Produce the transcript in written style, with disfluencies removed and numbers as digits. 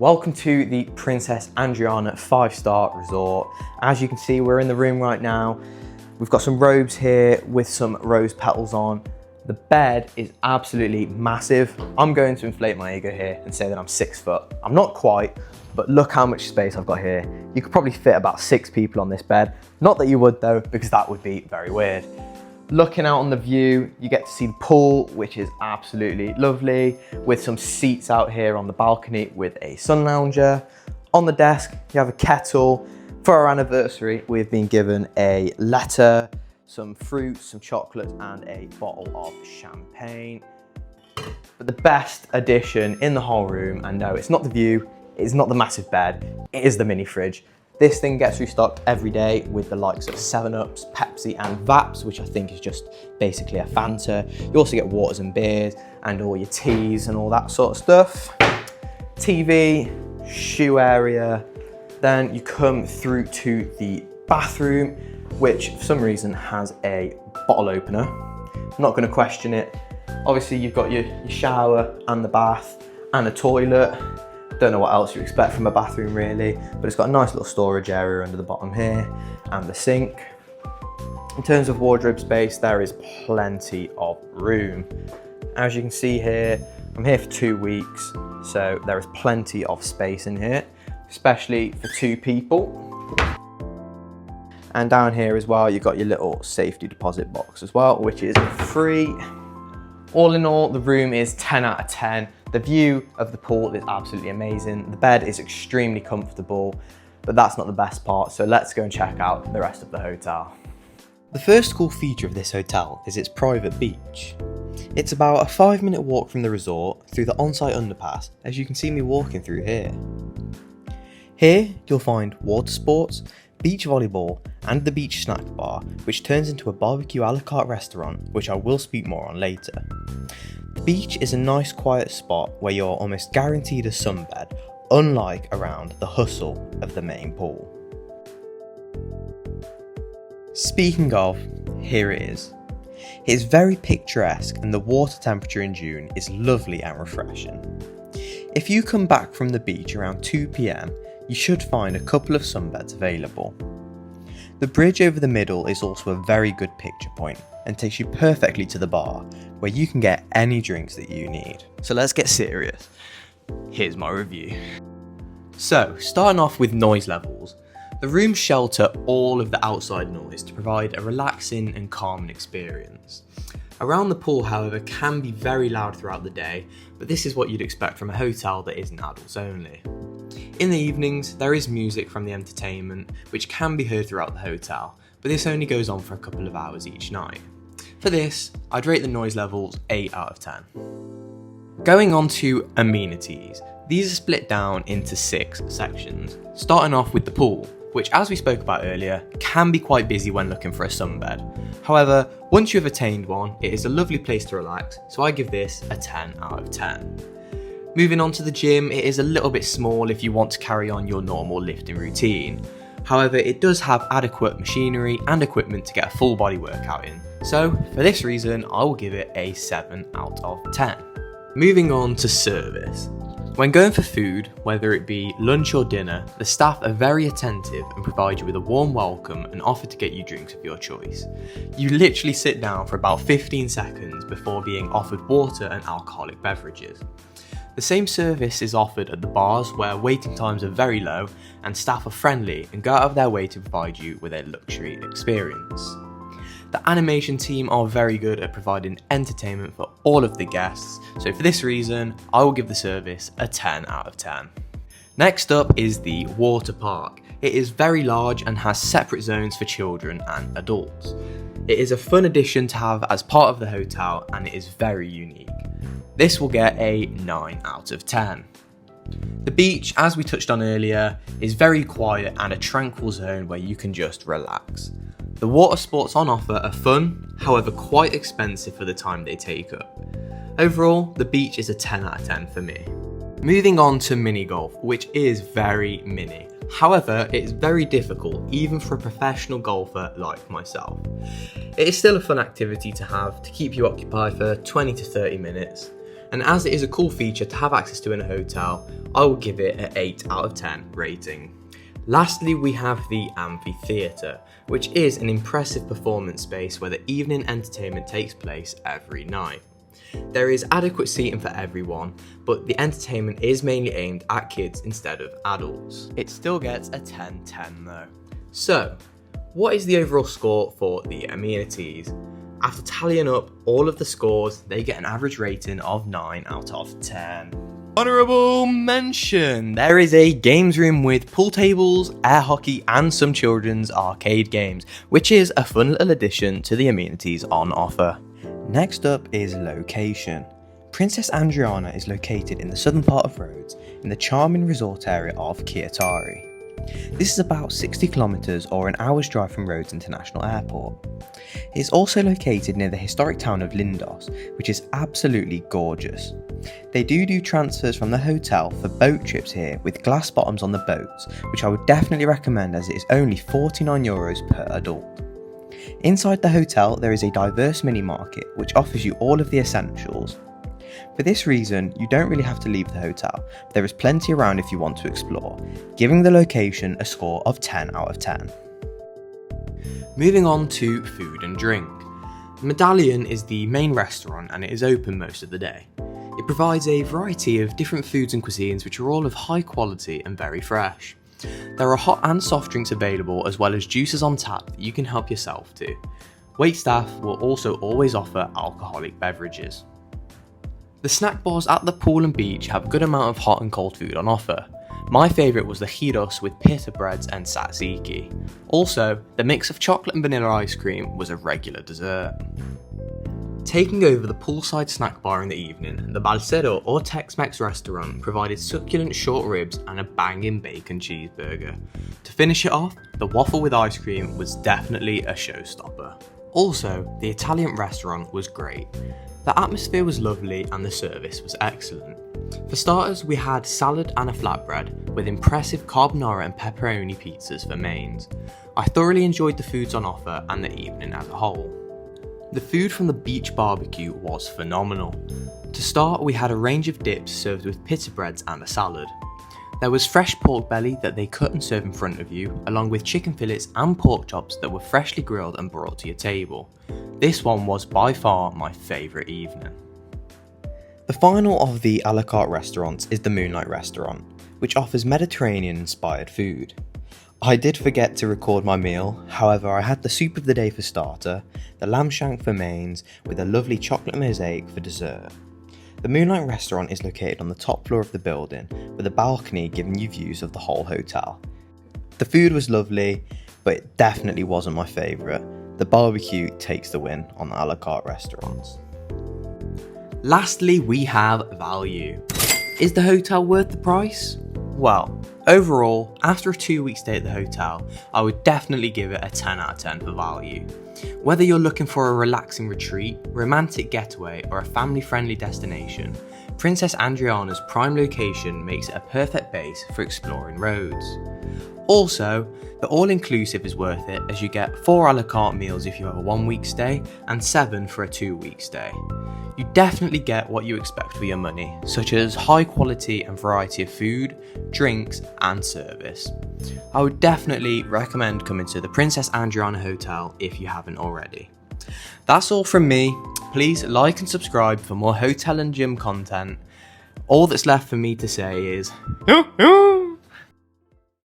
Welcome to the Princess Andriana 5-star resort. As you can see, we're in the room right now. We've got some robes here with some rose petals on. The bed is absolutely massive. I'm going to inflate my ego here and say that I'm 6 foot. I'm not quite, but look how much space I've got here. You could probably fit about 6 people on this bed. Not that you would though, because that would be very weird. Looking out on the view, you get to see the pool, which is absolutely lovely, with some seats out here on the balcony with a sun lounger. On the desk, you have a kettle. For our anniversary, we've been given a letter, some fruits, some chocolates, and a bottle of champagne. But the best addition in the whole room, and no, it's not the view, it's not the massive bed, it is the mini fridge. This thing gets restocked every day with the likes of 7-Ups, Pepsi and Vaps, which I think is just basically a Fanta. You also get waters and beers and all your teas and all that sort of stuff. TV, shoe area. Then you come through to the bathroom, which for some reason has a bottle opener. I'm not gonna question it. Obviously you've got your shower and the bath and a toilet. Don't know what else you expect from a bathroom really, but it's got a nice little storage area under the bottom here and the sink. In terms of wardrobe space, there is plenty of room. As you can see here, I'm here for 2 weeks, so there is plenty of space in here, especially for 2 people. And down here as well, you've got your little safety deposit box as well, which is free. All in all, the room is 10 out of 10. The view of the pool is absolutely amazing. The bed is extremely comfortable, but that's not the best part. So let's go and check out the rest of the hotel. The first cool feature of this hotel is its private beach. It's about a 5-minute walk from the resort through the on-site underpass, as you can see me walking through here. Here, you'll find water sports, beach volleyball, and the beach snack bar, which turns into a barbecue a la carte restaurant, which I will speak more on later. The beach is a nice quiet spot where you're almost guaranteed a sunbed, unlike around the hustle of the main pool. Speaking of, here it is. It is very picturesque and the water temperature in June is lovely and refreshing. If you come back from the beach around 2 PM, you should find a couple of sunbeds available. The bridge over the middle is also a very good picture point and takes you perfectly to the bar, where you can get any drinks that you need. So let's get serious. Here's my review. So, starting off with noise levels. The rooms shelter all of the outside noise to provide a relaxing and calming experience. Around the pool, however, can be very loud throughout the day, but this is what you'd expect from a hotel that isn't adults only. In the evenings, there is music from the entertainment, which can be heard throughout the hotel, but this only goes on for a couple of hours each night. For this, I'd rate the noise levels 8 out of 10. Going on to amenities, these are split down into 6 sections, starting off with the pool, which, as we spoke about earlier, can be quite busy when looking for a sunbed. However, once you have attained one, it is a lovely place to relax, so I give this a 10 out of 10. Moving on to the gym, it is a little bit small if you want to carry on your normal lifting routine. However, it does have adequate machinery and equipment to get a full body workout in. So, for this reason, I will give it a 7 out of 10. Moving on to service. When going for food, whether it be lunch or dinner, the staff are very attentive and provide you with a warm welcome and offer to get you drinks of your choice. You literally sit down for about 15 seconds before being offered water and alcoholic beverages. The same service is offered at the bars, where waiting times are very low and staff are friendly and go out of their way to provide you with a luxury experience. The animation team are very good at providing entertainment for all of the guests, so for this reason, I will give the service a 10 out of 10. Next up is the water park. It is very large and has separate zones for children and adults. It is a fun addition to have as part of the hotel and it is very unique. This will get a 9 out of 10. The beach, as we touched on earlier, is very quiet and a tranquil zone where you can just relax. The water sports on offer are fun, however quite expensive for the time they take up. Overall, the beach is a 10 out of 10 for me. Moving on to mini golf, which is very mini. However, it is very difficult even for a professional golfer like myself. It is still a fun activity to have to keep you occupied for 20 to 30 minutes. and as it is a cool feature to have access to in a hotel, I will give it an 8 out of 10 rating. Lastly, we have the Avi Theater, which is an impressive performance space where the evening entertainment takes place every night. There is adequate seating for everyone, but the entertainment is mainly aimed at kids instead of adults. It still gets a 10/10 though. So, what is the overall score for the amenities? After tallying up all of the scores, they get an average rating of 9 out of 10. Honourable mention! There is a games room with pool tables, air hockey and some children's arcade games, which is a fun little addition to the amenities on offer. Next up is location. Princess Andriana is located in the southern part of Rhodes, in the charming resort area of Kiatari. This is about 60 kilometres or an hour's drive from Rhodes International Airport. It is also located near the historic town of Lindos, which is absolutely gorgeous. They do transfers from the hotel for boat trips here with glass bottoms on the boats, which I would definitely recommend as it is only €49 per adult. Inside the hotel there is a diverse mini market which offers you all of the essentials. For this reason, you don't really have to leave the hotel, but there is plenty around if you want to explore, giving the location a score of 10 out of 10. Moving on to food and drink. The Medallion is the main restaurant and it is open most of the day. It provides a variety of different foods and cuisines which are all of high quality and very fresh. There are hot and soft drinks available as well as juices on tap that you can help yourself to. Waitstaff will also always offer alcoholic beverages. The snack bars at the pool and beach have a good amount of hot and cold food on offer. My favourite was the gyros with pita breads and tzatziki. Also, the mix of chocolate and vanilla ice cream was a regular dessert. Taking over the poolside snack bar in the evening, the Balsetto or Tex-Mex restaurant provided succulent short ribs and a banging bacon cheeseburger. To finish it off, the waffle with ice cream was definitely a showstopper. Also, the Italian restaurant was great. The atmosphere was lovely and the service was excellent. For starters, we had salad and a flatbread with impressive carbonara and pepperoni pizzas for mains. I thoroughly enjoyed the foods on offer and the evening as a whole. The food from the beach barbecue was phenomenal. To start, we had a range of dips served with pita breads and a salad. There was fresh pork belly that they cut and serve in front of you, along with chicken fillets and pork chops that were freshly grilled and brought to your table. This one was by far my favourite evening. The final of the a la carte restaurants is the Moonlight Restaurant, which offers Mediterranean-inspired food. I did forget to record my meal, however I had the soup of the day for starter, the lamb shank for mains, with a lovely chocolate mosaic for dessert. The Moonlight Restaurant is located on the top floor of the building, with a balcony giving you views of the whole hotel. The food was lovely, but it definitely wasn't my favourite. The barbecue takes the win on the a la carte restaurants. Lastly, we have value. Is the hotel worth the price? Well, overall, after a 2-week stay at the hotel, I would definitely give it a 10 out of 10 for value. Whether you're looking for a relaxing retreat, romantic getaway, or a family-friendly destination, Princess Andriana's prime location makes it a perfect base for exploring Rhodes. Also, the all-inclusive is worth it as you get 4 a la carte meals if you have a 1-week stay and 7 for a 2-week stay. You definitely get what you expect for your money, such as high quality and variety of food, drinks and service. I would definitely recommend coming to the Princess Andriana Hotel if you haven't already. That's all from me. Please like and subscribe for more hotel and gym content. All that's left for me to say is